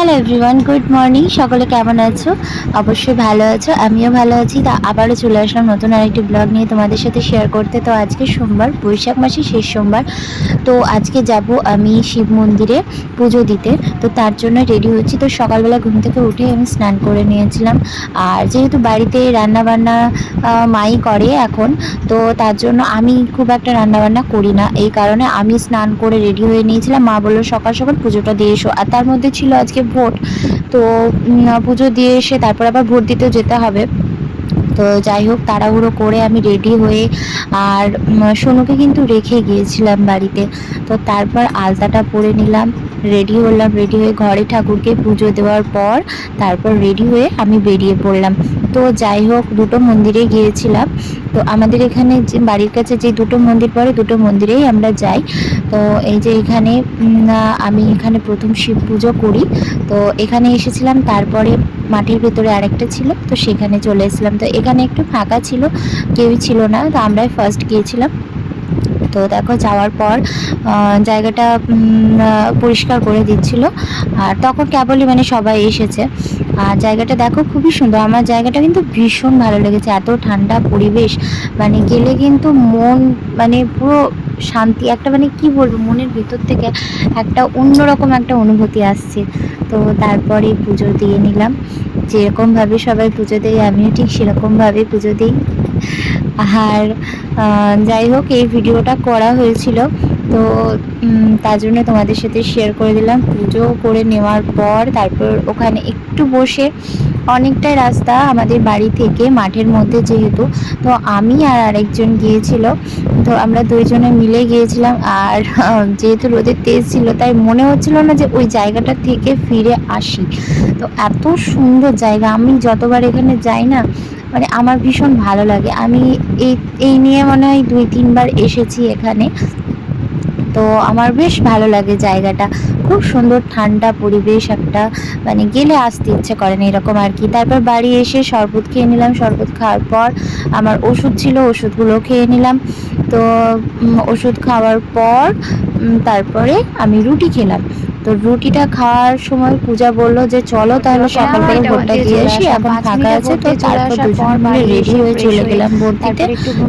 Hello everyone, good morning. সকলে কেমন আছো? অবশ্যই ভালো আছো, আমিও ভালো আছি। তা আবারও চলে আসলাম নতুন আরেকটি ব্লগ নিয়ে তোমাদের সাথে শেয়ার করতে। তো আজকে সোমবার, বৈশাখ মাসের শেষ সোমবার। তো আজকে যাব আমি শিব মন্দিরে পুজো দিতে। তো তার জন্য রেডি হচ্ছি। তো সকালবেলা ঘুম থেকে উঠে আমি স্নান করে নিয়েছিলাম। আর যেহেতু বাড়িতে রান্নাবান্না মাই করে এখন, তো তার জন্য আমি খুব একটা রান্নাবান্না করি না। এই কারণে আমি স্নান করে রেডি হয়ে নিয়েছিলাম। মা বললো সকাল সকাল পুজোটা দিয়ে এসো। আর তার মধ্যে ছিল আজকে ভোট। তো পুজো দিয়ে এসে তারপর আবার ভোট দিতেও যেতে হবে। তো যাই হোক, তাড়াহুড়ো করে আমি রেডি হয়ে আর সোনুকে কিন্তু রেখে গিয়েছিলাম বাড়িতে। তো তারপর আলতাটা পরে নিলাম, রেডি হলাম। রেডি হয়ে ঘরে ঠাকুরকে পুজো দেওয়ার পর তারপর রেডি হয়ে আমি বেরিয়ে পড়লাম। তো যাই হোক, দুটো মন্দিরে গিয়েছিলাম। তো আমাদের এখানে যে বাড়ির কাছে যে দুটো মন্দির পড়ে, দুটো মন্দিরেই আমরা যাই। তো এই যে এখানে আমি এখানে প্রথম শিব পুজো করি। তো এখানে এসেছিলাম, তারপরে মাঠের ভেতরে আরেকটা ছিল, তো সেখানে চলে এসেছিলাম। তো এখানে একটু ফাঁকা ছিল, কেউই ছিল না, তো আমরাই ফার্স্ট গিয়েছিলাম। তো দেখো, যাওয়ার পর জায়গাটা পরিষ্কার করে দিচ্ছিল। আর তখন কেবলই সবাই এসেছে। আর জায়গাটা দেখো, খুবই সুন্দর। আমার জায়গাটা কিন্তু ভীষণ ভালো লেগেছে, এত ঠান্ডা পরিবেশ। গেলে কিন্তু মন পুরো শান্তি, একটা কি বলবো, মনের ভিতর থেকে একটা অন্যরকম একটা অনুভূতি আসছে। তো তারপরে পুজো দিয়ে নিলাম। যেরকমভাবে সবাই পুজো দেয়, আমিও ঠিক সেরকমভাবে পুজো দিই। আর যাই হোক, এই ভিডিওটা করা হয়েছিল, তো তার জন্য তোমাদের সাথে শেয়ার করে দিলাম। পুজো করে নেওয়ার পর তারপর ওখানে একটু বসে, অনেকটাই রাস্তা আমাদের বাড়ি থেকে মাঠের মধ্যে যেহেতু, তো আমি আর আরেকজন গিয়েছিল। তো আমরা দুইজনে মিলে গিয়েছিলাম। আর যেহেতু রোদের তেজ ছিল, তাই মনে হচ্ছিল না যে ওই জায়গাটা থেকে ফিরে আসি। তো এত সুন্দর জায়গা, আমি যতবার এখানে যাই না, আমার ভীষণ ভালো লাগে। আমি এই এই নিয়ে মনে হয় 2-3 বার এসেছি এখানে। তো আমার বেশ ভালো লাগে জায়গাটা, খুব সুন্দর ঠান্ডা পরিবেশ একটা, গেলে আসতে ইচ্ছে করে না, এরকম আর কি। তারপর বাড়ি এসে শরবত খেয়ে নিলাম। শরবত খাওয়ার পর আমার ওষুধ ছিল, ওষুধগুলো খেয়ে নিলাম। তো ওষুধ খাওয়ার পর তারপরে আমি রুটি খেলাম। তো রুটিটা খাওয়ার সময় পূজা বললো যে চলো তাহলে সকাল করে ভোটটা দিয়ে আসি, এখন ফাঁকা আছে। তো তারপর দুজনে মিলে রেডি হয়ে চলে গেলাম ভোট দিতে।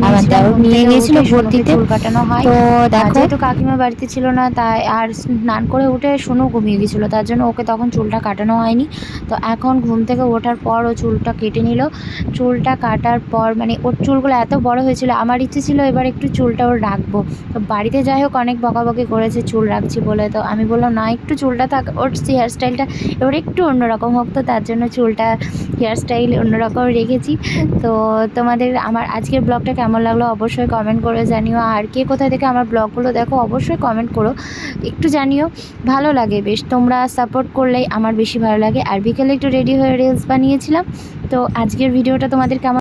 আমার দেওর নিয়ে গেছিল ভোট দিতে। তো দেখো, যেহেতু কাকিমা বাড়িতে ছিল না, তাই আর স্নান করে উঠে সোনু ঘুমিয়ে গেছিলো, তার জন্য ওকে তখন চুলটা কাটানো হয়নি। তো এখন ঘুম থেকে ওঠার পর ও চুলটা কেটে নিল। চুলটা কাটার পর ওর চুলগুলো এত বড় হয়েছিল, আমার ইচ্ছে ছিল এবার একটু চুলটা ওর রাখবো। তো বাড়িতে যাই হোক, অনেক বকাবকি করেছে চুল রাখছি বলে। তো আমি বললাম না, একটু চুলটা থাক, ওর হেয়ার স্টাইলটা এবার একটু অন্যরকম হোক। তো তার জন্য চুলটা, হেয়ার স্টাইল অন্যরকম রেখেছি। তো তোমাদের আমার আজকের ব্লগটা কেমন লাগলো অবশ্যই কমেন্ট করে জানিও। আর কে কোথায় থেকে আমার ব্লগগুলো দেখো অবশ্যই কমেন্ট করো, একটু জানিও। ভালো লাগে বেশ, তোমরা সাপোর্ট করলেই আমার বেশি ভালো লাগে। আর বিকেলে একটু রেডি হয়ে রিলস বানিয়েছিলাম। তো আজকের ভিডিওটা তোমাদের কেমন